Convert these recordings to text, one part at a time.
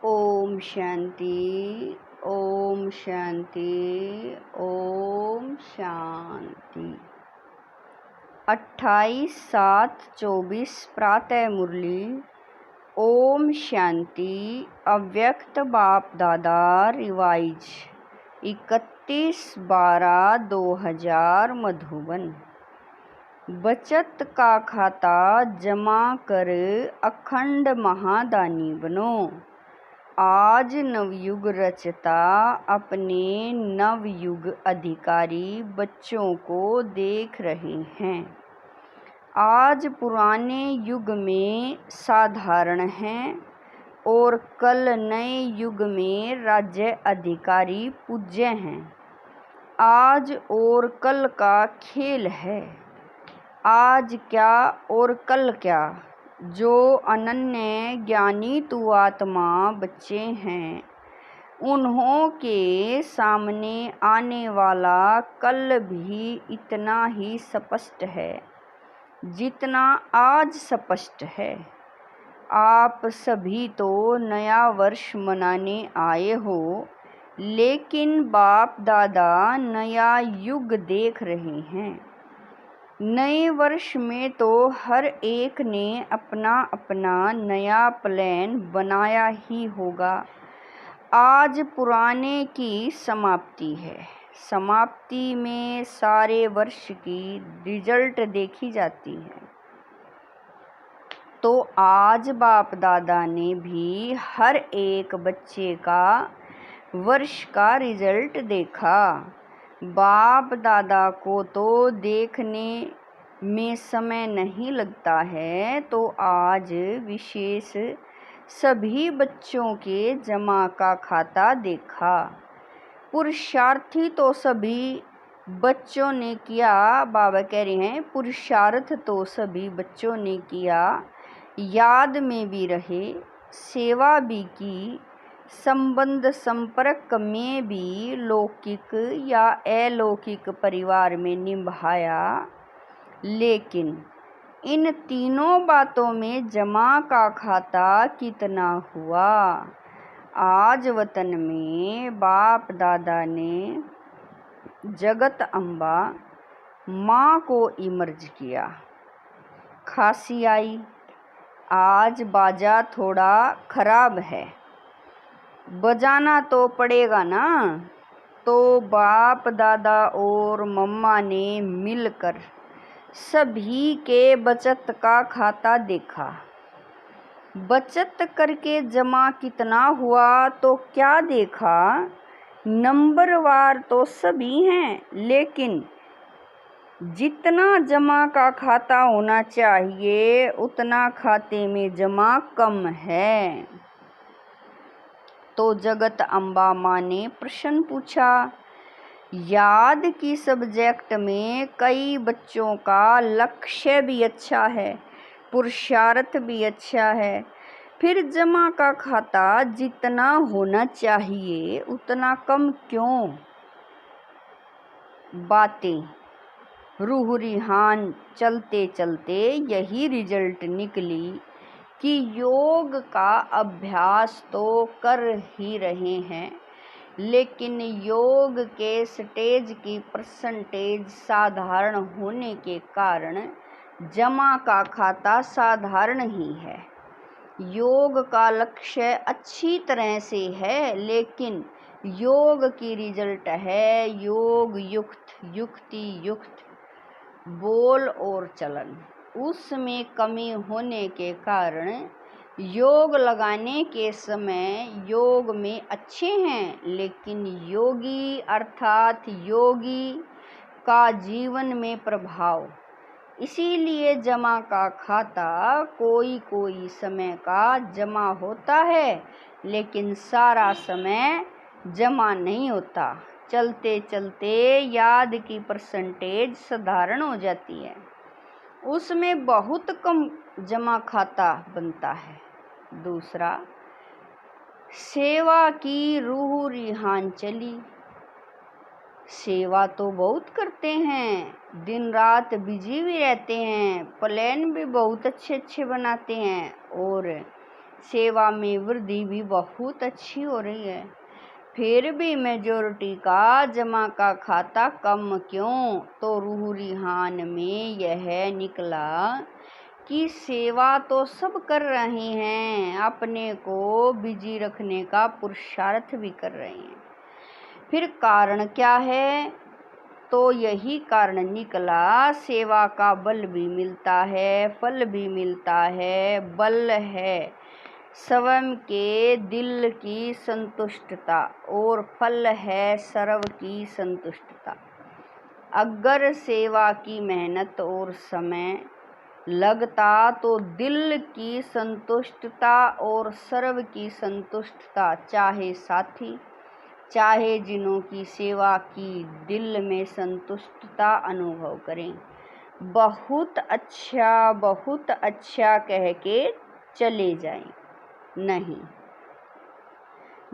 ओम शांति। ओम शांति। ओम शांति। 28/7/24 प्रातः मुरली। ओम शांति। अव्यक्त बाप दादा रिवाइज 31/12/2000 मधुबन। बचत का खाता जमा कर अखंड महादानी बनो। आज नवयुग रचता अपने नवयुग अधिकारी बच्चों को देख रहे हैं। आज पुराने युग में साधारण हैं और कल नए युग में राज्य अधिकारी पूज्य हैं। आज और कल का खेल है। आज क्या और कल क्या। जो अनन्य ज्ञानी तु आत्मा बच्चे हैं, उन्हों के सामने आने वाला कल भी इतना ही स्पष्ट है जितना आज स्पष्ट है। आप सभी तो नया वर्ष मनाने आए हो, लेकिन बाप दादा नया युग देख रहे हैं। नए वर्ष में तो हर एक ने अपना अपना नया प्लान बनाया ही होगा। आज पुराने की समाप्ति है। समाप्ति में सारे वर्ष की रिजल्ट देखी जाती है। तो आज बाप दादा ने भी हर एक बच्चे का वर्ष का रिजल्ट देखा। बाप दादा को तो देखने में समय नहीं लगता है, तो आज विशेष सभी बच्चों के जमा का खाता देखा। पुरुषार्थी तो सभी बच्चों ने किया। बाबा कह रहे हैं पुरुषार्थ तो सभी बच्चों ने किया, याद में भी रहे, सेवा भी की, संबंध संपर्क में भी लौकिक या अलौकिक परिवार में निभाया। लेकिन इन तीनों बातों में जमा का खाता कितना हुआ। आज वतन में बाप दादा ने जगत अम्बा माँ को इमर्ज किया। खांसी आई। आज बाजा थोड़ा खराब है, बजाना तो पड़ेगा ना। तो बाप दादा और मम्मा ने मिलकर सभी के बचत का खाता देखा। बचत करके जमा कितना हुआ तो क्या देखा। नंबरवार तो सभी हैं, लेकिन जितना जमा का खाता होना चाहिए उतना खाते में जमा कम है। तो जगत अम्बा माँ ने प्रश्न पूछा। याद की सब्जेक्ट में कई बच्चों का लक्ष्य भी अच्छा है, पुरुषार्थ भी अच्छा है, फिर जमा का खाता जितना होना चाहिए उतना कम क्यों। बातें रूह रिहान चलते चलते यही रिजल्ट निकली कि योग का अभ्यास तो कर ही रहे हैं, लेकिन योग के स्टेज की परसेंटेज साधारण होने के कारण जमा का खाता साधारण ही है। योग का लक्ष्य अच्छी तरह से है, लेकिन योग की रिजल्ट है योग युक्त, युक्ति युक्त बोल और चलन। उसमें कमी होने के कारण योग लगाने के समय योग में अच्छे हैं, लेकिन योगी अर्थात योगी का जीवन में प्रभाव। इसीलिए जमा का खाता कोई कोई समय का जमा होता है, लेकिन सारा समय जमा नहीं होता। चलते चलते याद की परसेंटेज साधारण हो जाती है, उसमें बहुत कम जमा खाता बनता है। दूसरा, सेवा की रूह रिहान चली। सेवा तो बहुत करते हैं, दिन रात बिजी भी रहते हैं, प्लान भी बहुत अच्छे अच्छे बनाते हैं, और सेवा में वृद्धि भी बहुत अच्छी हो रही है। फिर भी मेजॉरिटी का जमा का खाता कम क्यों? तो रूह रिहान में यह निकला कि सेवा तो सब कर रहे हैं, अपने को बिजी रखने का पुरुषार्थ भी कर रहे हैं। फिर कारण क्या है? तो यही कारण निकला, सेवा का बल भी मिलता है, फल भी मिलता है। बल है स्वयं के दिल की संतुष्टता और फल है सर्व की संतुष्टता। अगर सेवा की मेहनत और समय लगता तो दिल की संतुष्टता और सर्व की संतुष्टता, चाहे साथी चाहे जिन्हों की सेवा की, दिल में संतुष्टता अनुभव करें। बहुत अच्छा कह के चले जाएं। नहीं,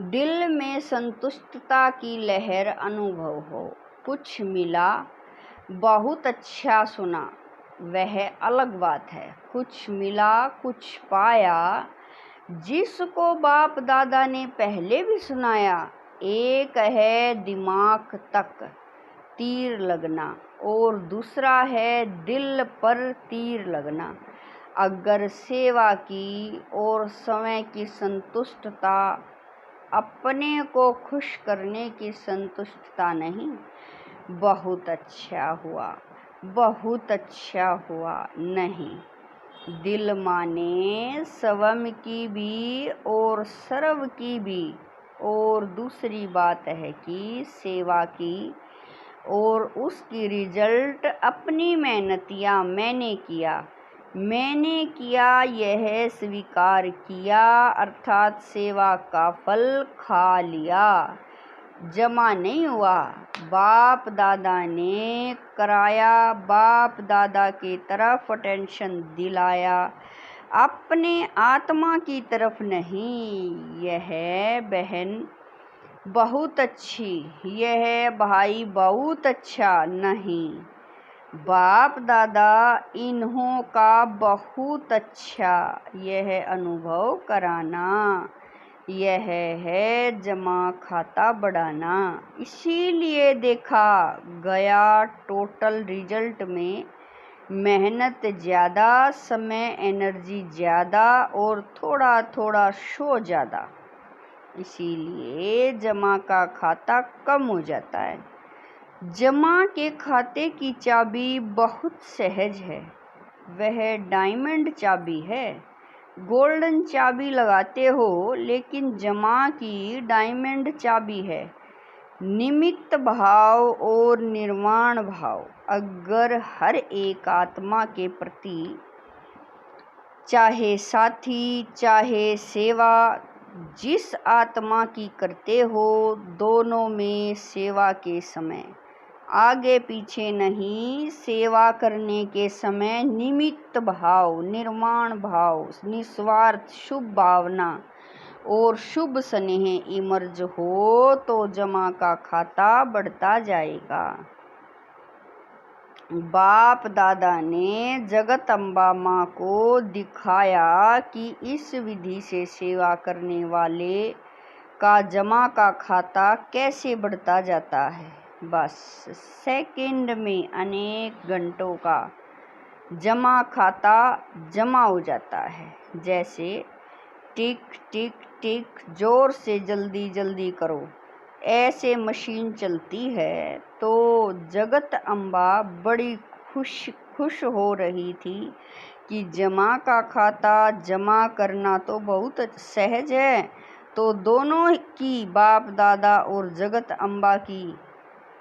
दिल में संतुष्टता की लहर अनुभव हो। कुछ मिला, बहुत अच्छा सुना, वह अलग बात है। कुछ मिला, कुछ पाया, जिसको बाप दादा ने पहले भी सुनाया। एक है दिमाग तक तीर लगना और दूसरा है दिल पर तीर लगना। अगर सेवा की और समय की संतुष्टता, अपने को खुश करने की संतुष्टता नहीं, बहुत अच्छा हुआ नहीं। दिल माने स्वयं की भी और सर्व की भी। और दूसरी बात है कि सेवा की और उसकी रिजल्ट अपनी मेहनत या मैंने किया यह स्वीकार किया, अर्थात सेवा का फल खा लिया, जमा नहीं हुआ। बाप दादा ने कराया, बाप दादा की तरफ अटेंशन दिलाया, अपने आत्मा की तरफ नहीं। यह बहन बहुत अच्छी, यह भाई बहुत अच्छा नहीं, बाप दादा इन्हों का बहुत अच्छा, यह अनुभव कराना, यह है जमा खाता बढ़ाना। इसीलिए देखा गया टोटल रिजल्ट में मेहनत ज़्यादा, समय एनर्जी ज़्यादा और थोड़ा थोड़ा शो ज़्यादा। इसीलिए जमा का खाता कम हो जाता है। जमा के खाते की चाबी बहुत सहज है, वह डायमंड चाबी है। गोल्डन चाबी लगाते हो, लेकिन जमा की डायमंड चाबी है निमित्त भाव और निर्वाण भाव। अगर हर एक आत्मा के प्रति, चाहे साथी चाहे सेवा, जिस आत्मा की करते हो, दोनों में सेवा के समय आगे पीछे नहीं, सेवा करने के समय निमित्त भाव, निर्माण भाव, निस्वार्थ शुभ भावना और शुभ स्नेह इमर्ज हो तो जमा का खाता बढ़ता जाएगा। बाप दादा ने जगत अम्बा माँ को दिखाया कि इस विधि से सेवा करने वाले का जमा का खाता कैसे बढ़ता जाता है। बस सेकंड में अनेक घंटों का जमा खाता जमा हो जाता है। जैसे टिक टिक टिक, जोर से जल्दी जल्दी करो, ऐसे मशीन चलती है। तो जगत अम्बा बड़ी खुश हो रही थी कि जमा का खाता जमा करना तो बहुत सहज है। तो दोनों की, बाप दादा और जगत अम्बा की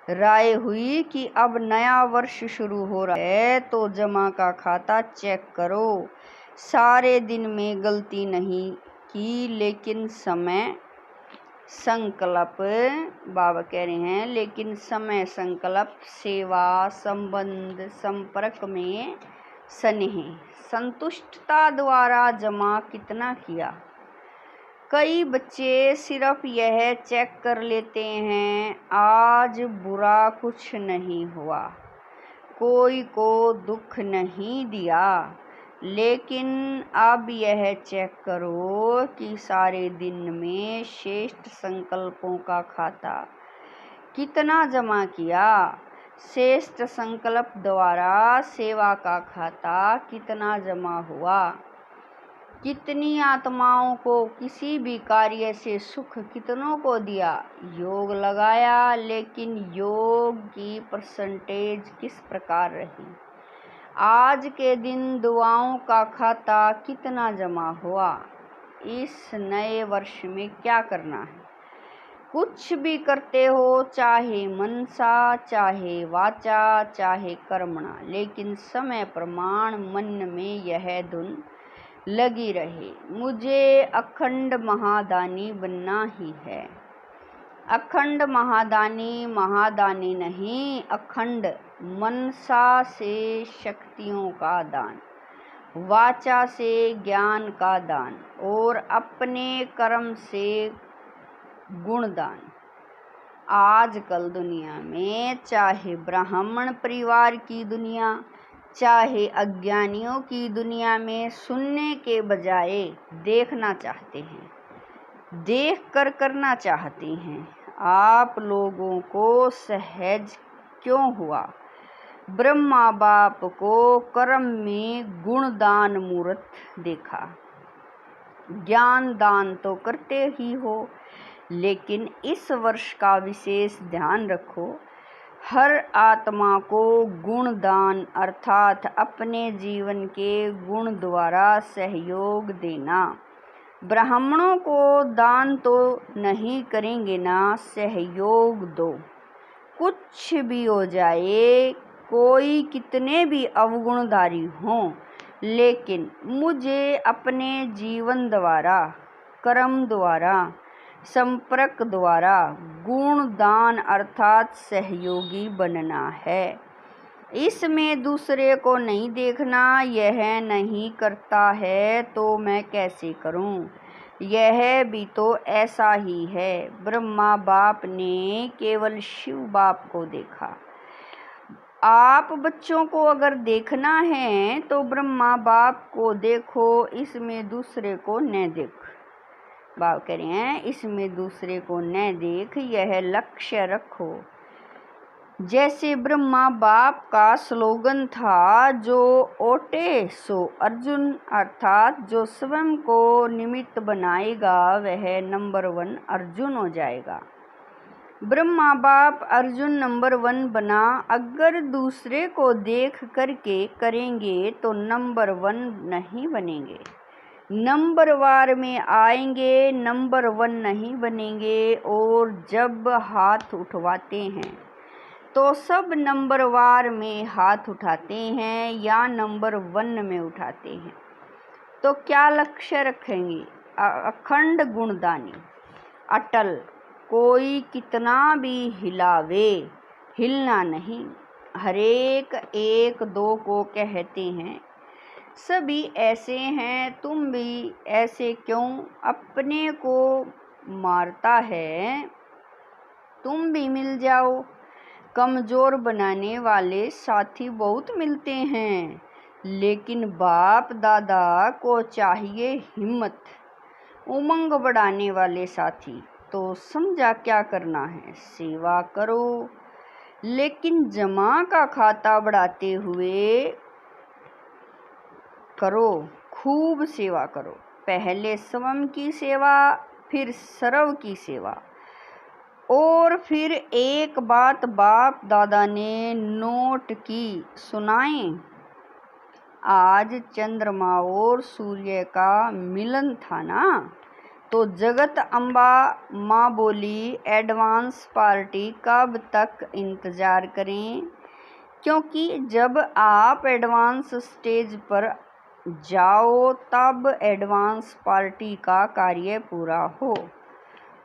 राय हुई कि अब नया वर्ष शुरू हो रहा है तो जमा का खाता चेक करो। सारे दिन में गलती नहीं की, लेकिन समय संकल्प, बाबा कह रहे हैं, लेकिन समय संकल्प, सेवा, संबंध, संपर्क में स्नेह, संतुष्टता द्वारा जमा कितना किया। कई बच्चे सिर्फ यह चेक कर लेते हैं, आज बुरा कुछ नहीं हुआ, कोई को दुख नहीं दिया, लेकिन अब यह चेक करो कि सारे दिन में श्रेष्ठ संकल्पों का खाता कितना जमा किया। श्रेष्ठ संकल्प द्वारा सेवा का खाता कितना जमा हुआ। कितनी आत्माओं को किसी भी कार्य से सुख कितनों को दिया। योग लगाया, लेकिन योग की परसेंटेज किस प्रकार रही। आज के दिन दुआओं का खाता कितना जमा हुआ। इस नए वर्ष में क्या करना है। कुछ भी करते हो, चाहे मनसा, चाहे वाचा, चाहे कर्मणा, लेकिन समय प्रमाण मन में यह धुन लगी रहे, मुझे अखंड महादानी बनना ही है। अखंड महादानी, महादानी नहीं, अखंड मनसा से शक्तियों का दान, वाचा से ज्ञान का दान और अपने कर्म से गुणदान। आजकल दुनिया में चाहे ब्राह्मण परिवार की दुनिया, चाहे अज्ञानियों की दुनिया में सुनने के बजाय देखना चाहते हैं, देख कर करना चाहते हैं। आप लोगों को सहज क्यों हुआ। ब्रह्मा बाप को कर्म में गुणदान मूर्त देखा। ज्ञान दान तो करते ही हो, लेकिन इस वर्ष का विशेष ध्यान रखो, हर आत्मा को गुण दान अर्थात अपने जीवन के गुण द्वारा सहयोग देना। ब्राह्मणों को दान तो नहीं करेंगे ना, सहयोग दो। कुछ भी हो जाए, कोई कितने भी अवगुणधारी हों, लेकिन मुझे अपने जीवन द्वारा, कर्म द्वारा, संपर्क द्वारा गुण दान अर्थात सहयोगी बनना है। इसमें दूसरे को नहीं देखना। यह नहीं करता है तो मैं कैसे करूं। यह भी तो ऐसा ही है। ब्रह्मा बाप ने केवल शिव बाप को देखा। आप बच्चों को अगर देखना है तो ब्रह्मा बाप को देखो, इसमें दूसरे को न देख। बाप कह रहे हैं इसमें दूसरे को न देख, यह लक्ष्य रखो। जैसे ब्रह्मा बाप का स्लोगन था, जो ओटे सो अर्जुन, अर्थात जो स्वयं को निमित्त बनाएगा वह नंबर 1 अर्जुन हो जाएगा। ब्रह्मा बाप अर्जुन नंबर 1 बना। अगर दूसरे को देख करके करेंगे तो नंबर 1 नहीं बनेंगे, नंबर वार में आएंगे, नंबर 1 नहीं बनेंगे। और जब हाथ उठवाते हैं तो सब नंबर वार में हाथ उठाते हैं या नंबर 1 में उठाते हैं। तो क्या लक्ष्य रखेंगे। अखंड गुणदानी, अटल, कोई कितना भी हिलावे, हिलना नहीं। हरेक एक दो को कहते हैं सभी ऐसे हैं, तुम भी ऐसे क्यों अपने को मारता है। तुम भी मिल जाओ। कमज़ोर बनाने वाले साथी बहुत मिलते हैं, लेकिन बाप दादा को चाहिए हिम्मत, उमंग बढ़ाने वाले साथी। तो समझा क्या करना है। सेवा करो, लेकिन जमा का खाता बढ़ाते हुए करो। खूब सेवा करो। पहले स्वयं की सेवा, फिर सर्व की सेवा। और फिर एक बात बाप दादा ने नोट की, सुनाएं। आज चंद्रमा और सूर्य का मिलन था ना, तो जगत अम्बा माँ बोली एडवांस पार्टी कब तक इंतज़ार करें, क्योंकि जब आप एडवांस स्टेज पर जाओ तब एडवांस पार्टी का कार्य पूरा हो।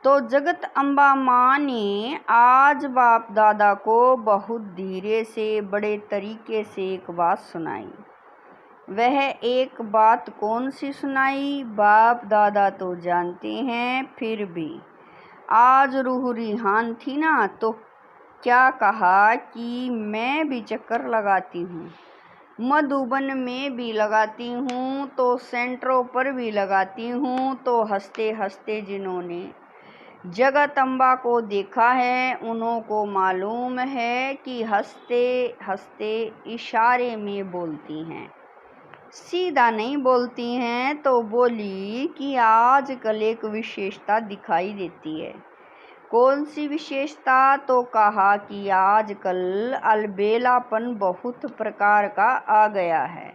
तो जगत अम्बा माँ ने आज बाप दादा को बहुत धीरे से बड़े तरीके से एक बात सुनाई। वह एक बात कौन सी सुनाई, बाप दादा तो जानते हैं, फिर भी आज रूह रिहान थी ना, तो क्या कहा कि मैं भी चक्कर लगाती हूँ। मधुबन में भी लगाती हूँ तो सेंटरों पर भी लगाती हूँ। तो हंसते हंसते जिन्होंने जगदम्बा को देखा है उन्हों को मालूम है कि हंसते हंसते इशारे में बोलती हैं, सीधा नहीं बोलती हैं। तो बोली कि आजकल एक विशेषता दिखाई देती है। कौन सी विशेषता? तो कहा कि आजकल अलबेलापन बहुत प्रकार का आ गया है।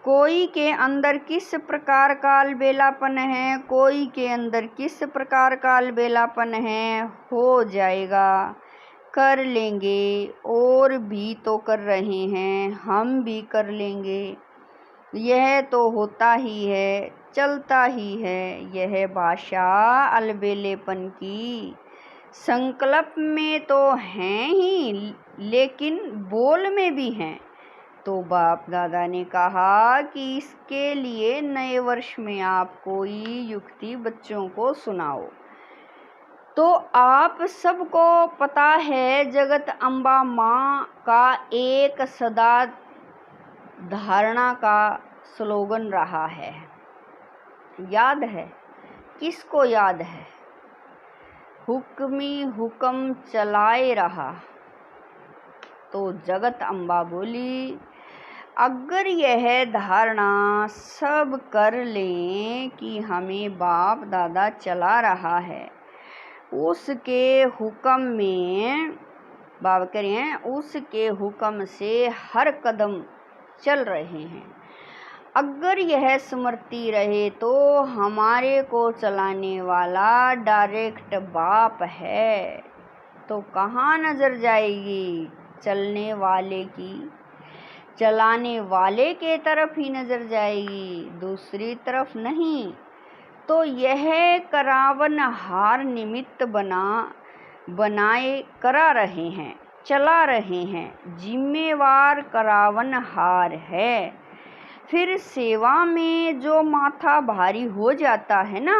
कोई के अंदर किस प्रकार का अलबेलापन है, कोई के अंदर किस प्रकार का अलबेलापन है। हो जाएगा, कर लेंगे, और भी तो कर रहे हैं, हम भी कर लेंगे। यह तो होता ही है, चलता ही है। यह भाषा अलबेलेपन की संकल्प में तो हैं ही, लेकिन बोल में भी हैं। तो बाप दादा ने कहा कि इसके लिए नए वर्ष में आप कोई युक्ति बच्चों को सुनाओ। तो आप सबको पता है जगत अम्बा माँ का एक सदा धारणा का स्लोगन रहा है। याद है? किसको याद है? हुक्मी हुक्म चलाए रहा। तो जगत अम्बा बोली, अगर यह धारणा सब कर लें कि हमें बाप दादा चला रहा है, उसके हुक्म में बाबा कह रहे हैं, उसके हुक्म से हर कदम चल रहे हैं। अगर यह स्मृति रहे तो हमारे को चलाने वाला डायरेक्ट बाप है। तो कहाँ नजर जाएगी चलने वाले की? चलाने वाले के तरफ ही नजर जाएगी, दूसरी तरफ नहीं। तो यह करावन हार निमित्त बनाए करा रहे हैं, चला रहे हैं। जिम्मेवार करावन हार है। फिर सेवा में जो माथा भारी हो जाता है ना,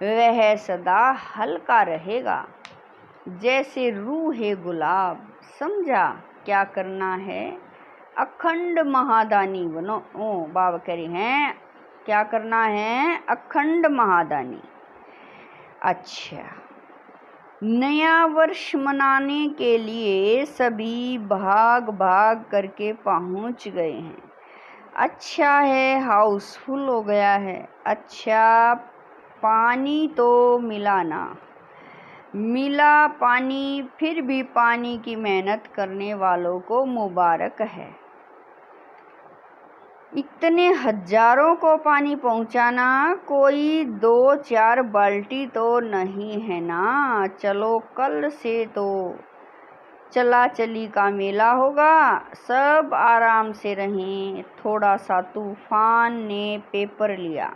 वह सदा हल्का रहेगा, जैसे रूह है गुलाब। समझा क्या करना है? अखंड महादानी बनो। बाबा कह रहे हैं क्या करना है? अखंड महादानी। अच्छा, नया वर्ष मनाने के लिए सभी भाग भाग करके पहुंच गए हैं। अच्छा है, हाउसफुल हो गया है। अच्छा, पानी तो मिला ना मिला पानी, फिर भी पानी की मेहनत करने वालों को मुबारक है। इतने हजारों को पानी पहुंचाना कोई 2-4 बाल्टी तो नहीं है ना। चलो कल से तो चला चली का मेला होगा, सब आराम से रहें। थोड़ा सा तूफान ने पेपर लिया,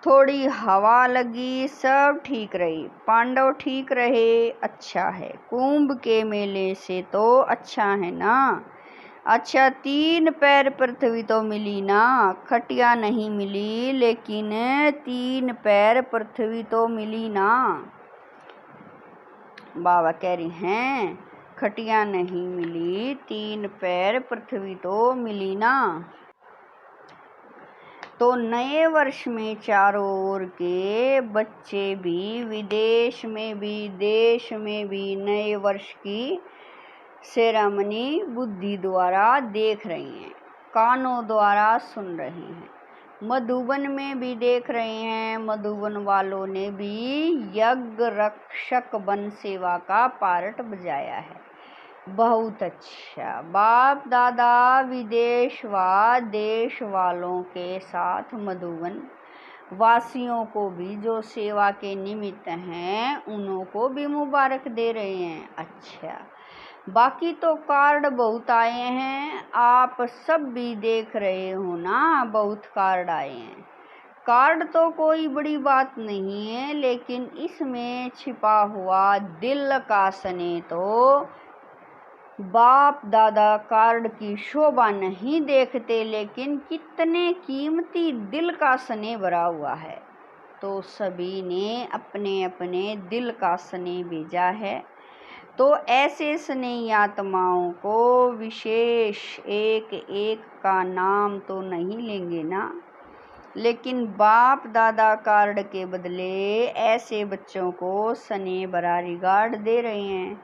थोड़ी हवा लगी, सब ठीक रही। पांडव ठीक रहे, अच्छा है। कुंभ के मेले से तो अच्छा है ना। अच्छा, 3 पैर पृथ्वी तो मिली ना, खटिया नहीं मिली, लेकिन 3 पैर पृथ्वी तो मिली ना। बाबा कह रही हैं खटिया नहीं मिली, 3 पैर पृथ्वी तो मिली ना। तो नए वर्ष में चारों ओर के बच्चे भी, विदेश में भी, देश में भी नए वर्ष की सेरेमनी बुद्धि द्वारा देख रही हैं, कानों द्वारा सुन रहे हैं। मधुबन में भी देख रहे हैं। मधुबन वालों ने भी यज्ञ रक्षक वन सेवा का पार्ट बजाया है। बहुत अच्छा। बाप दादा विदेश व देश वालों के साथ मधुबन वासियों को भी जो सेवा के निमित्त हैं उन्हों को भी मुबारक दे रहे हैं। अच्छा, बाकी तो कार्ड बहुत आए हैं, आप सब भी देख रहे हो ना, बहुत कार्ड आए हैं। कार्ड तो कोई बड़ी बात नहीं है, लेकिन इसमें छिपा हुआ दिल का स्नेह तो बाप दादा कार्ड की शोभा नहीं देखते, लेकिन कितने कीमती दिल का स्नेह भरा हुआ है। तो सभी ने अपने अपने दिल का स्नेह भेजा है। तो ऐसे स्नेही आत्माओं को विशेष एक एक का नाम तो नहीं लेंगे ना, लेकिन बाप दादा कार्ड के बदले ऐसे बच्चों को स्नेह भरा रिगार्ड दे रहे हैं।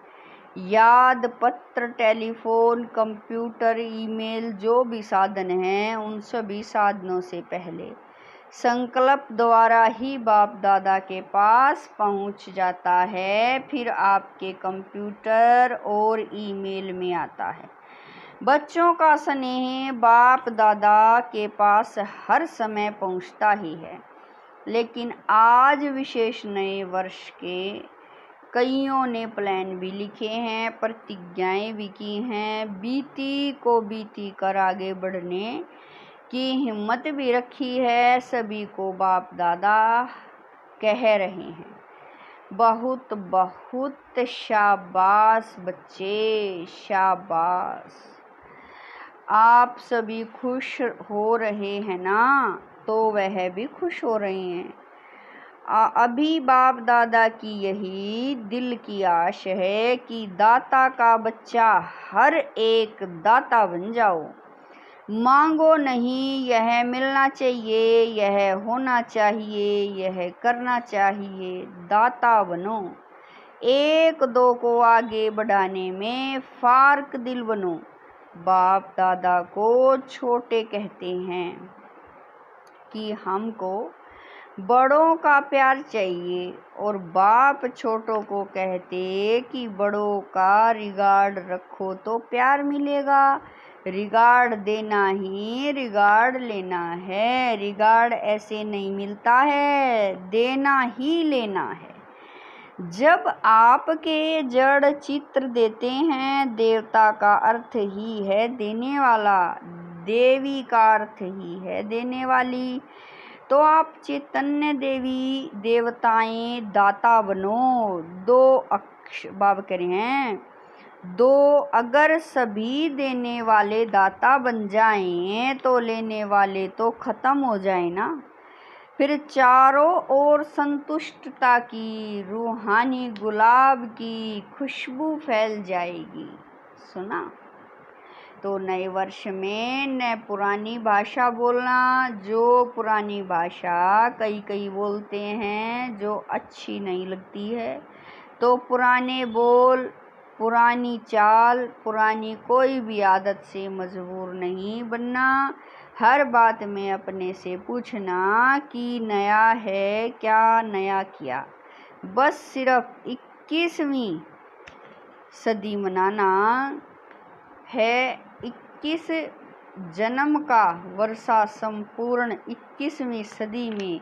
याद, पत्र, टेलीफोन, कंप्यूटर, ईमेल, जो भी साधन हैं, उन सभी साधनों से पहले संकल्प द्वारा ही बाप दादा के पास पहुंच जाता है, फिर आपके कंप्यूटर और ईमेल में आता है। बच्चों का स्नेह बाप दादा के पास हर समय पहुंचता ही है, लेकिन आज विशेष नए वर्ष के कईयों ने प्लान भी लिखे हैं, प्रतिज्ञाएं भी की हैं, बीती को बीती कर आगे बढ़ने की हिम्मत भी रखी है। सभी को बाप दादा कह रहे हैं, बहुत बहुत शाबाश बच्चे, शाबाश। आप सभी खुश हो रहे हैं ना, तो वह भी खुश हो रहे हैं। अभी बाप दादा की यही दिल की आश है कि दाता का बच्चा हर एक दाता बन जाओ। मांगो नहीं, यह मिलना चाहिए, यह होना चाहिए, यह करना चाहिए। दाता बनो, एक दो को आगे बढ़ाने में फार्क दिल बनो। बाप दादा को छोटे कहते हैं कि हमको बड़ों का प्यार चाहिए, और बाप छोटों को कहते कि बड़ों का रिगार्ड रखो तो प्यार मिलेगा। रिगार्ड देना ही रिगार्ड लेना है, रिगार्ड ऐसे नहीं मिलता है, देना ही लेना है। जब आपके जड़ चित्र देते हैं, देवता का अर्थ ही है देने वाला, देवी का अर्थ ही है देने वाली, तो आप चैतन्य देवी देवताएं दाता बनो। बाबा कह रहे हैं, दो अगर सभी देने वाले दाता बन जाएं तो लेने वाले तो खत्म हो जाए ना, फिर चारों ओर संतुष्टता की रूहानी गुलाब की खुशबू फैल जाएगी। सुना? तो नए वर्ष में न पुरानी भाषा बोलना, जो पुरानी भाषा कई बोलते हैं जो अच्छी नहीं लगती है, तो पुराने बोल, पुरानी चाल, पुरानी कोई भी आदत से मजबूर नहीं बनना। हर बात में अपने से पूछना कि नया है क्या नया किया। बस सिर्फ 21वीं सदी मनाना है, 21 जन्म का वर्षा संपूर्ण 21वीं सदी में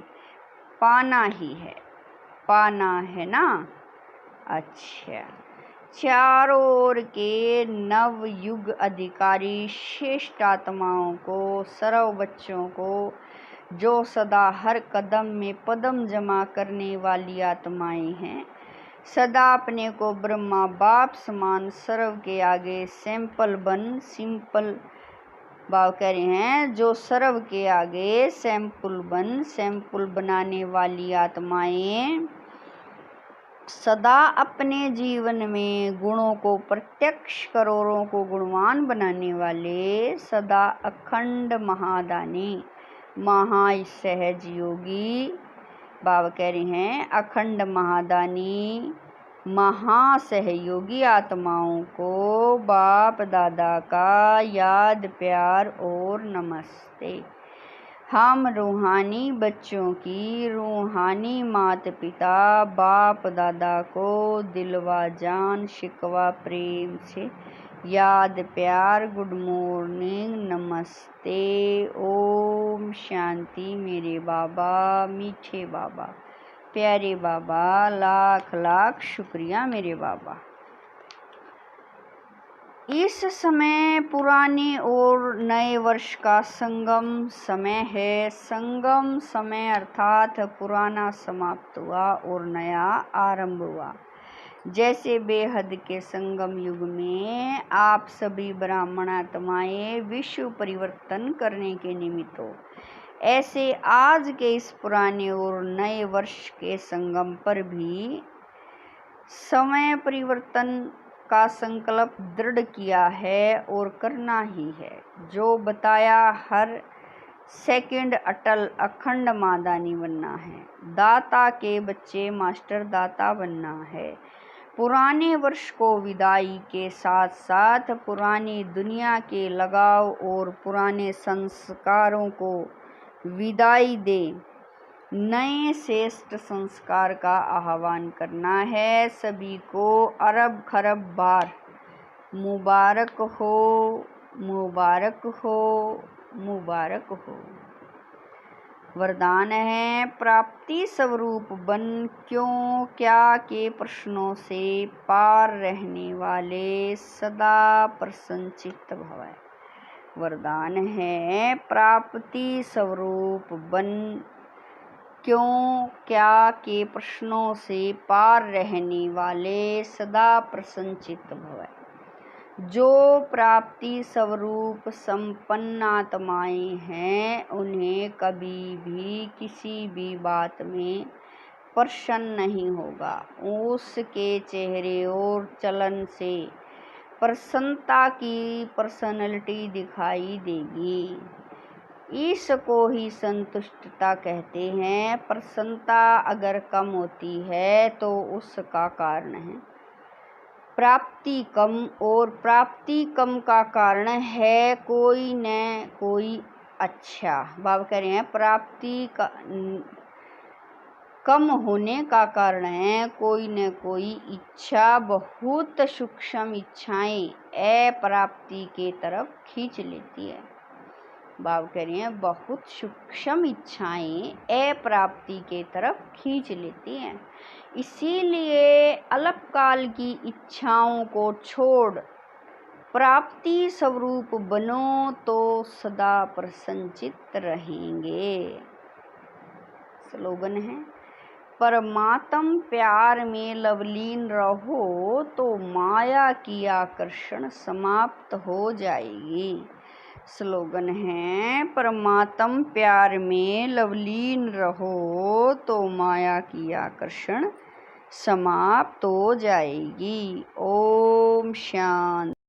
पाना ही है, पाना है ना। अच्छा, चारों ओर के नव युग अधिकारी श्रेष्ठ आत्माओं को, सर्व बच्चों को, जो सदा हर कदम में पदम जमा करने वाली आत्माएं हैं, सदा अपने को ब्रह्मा बाप समान सर्व के आगे सिंपल बाप कह रहे हैं, जो सर्व के आगे सैंपल बनाने वाली आत्माएं सदा अपने जीवन में गुणों को प्रत्यक्ष, करोड़ों को गुणवान बनाने वाले, सदा अखंड महादानी महासहज योगी, बाबा कह रहे हैं अखंड महादानी महासहयोगी आत्माओं को बाप दादा का याद, प्यार और नमस्ते। हम रूहानी बच्चों की रूहानी माता पिता बाप दादा को दिलवा जान शिकवा प्रेम से याद, प्यार, गुड मॉर्निंग, नमस्ते, ओम शांति। मेरे बाबा, मीठे बाबा, प्यारे बाबा, लाख लाख शुक्रिया मेरे बाबा। इस समय पुराने और नए वर्ष का संगम समय है। संगम समय अर्थात पुराना समाप्त हुआ और नया आरंभ हुआ। जैसे बेहद के संगम युग में आप सभी ब्राह्मण आत्माएं विश्व परिवर्तन करने के निमित्त हो, ऐसे आज के इस पुराने और नए वर्ष के संगम पर भी समय परिवर्तन का संकल्प दृढ़ किया है और करना ही है। जो बताया हर सेकंड अटल अखंड मादानी बनना है। दाता के बच्चे मास्टर दाता बनना है। पुराने वर्ष को विदाई के साथ साथ पुरानी दुनिया के लगाव और पुराने संस्कारों को विदाई दे नए श्रेष्ठ संस्कार का आह्वान करना है। सभी को अरब खरब बार मुबारक हो, मुबारक हो, मुबारक हो। वरदान है प्राप्ति स्वरूप बन क्यों क्या के प्रश्नों से पार रहने वाले सदा प्रसन्नचित्त भव। वरदान है प्राप्ति स्वरूप बन क्यों क्या के प्रश्नों से पार रहने वाले सदा प्रसन्नचित्त भव। जो प्राप्ति स्वरूप संपन्न आत्माएं हैं उन्हें कभी भी किसी भी बात में प्रसन्न नहीं होगा। उसके चेहरे और चलन से प्रसन्नता की पर्सनैलिटी दिखाई देगी। इसको ही संतुष्टता कहते हैं। प्रसन्नता अगर कम होती है तो उसका कारण है प्राप्ति कम, और प्राप्ति कम का कारण है कोई न कोई अच्छा। बाबा कह रहे हैं प्राप्ति का कम होने का कारण है कोई न कोई इच्छा, बहुत सूक्ष्म इच्छाएं अप्राप्ति के तरफ खींच लेती है। बाबा कह रहे हैं बहुत सूक्ष्म इच्छाएं अप्राप्ति के तरफ खींच लेती हैं। इसीलिए अल्पकाल की इच्छाओं को छोड़ प्राप्ति स्वरूप बनो तो सदा प्रसन्नचित्त रहेंगे। स्लोगन है परमात्म प्यार में लवलीन रहो तो माया की आकर्षण समाप्त हो जाएगी। स्लोगन है परमात्म प्यार में लवलीन रहो तो माया की आकर्षण समाप्त हो जाएगी। ओम शांति।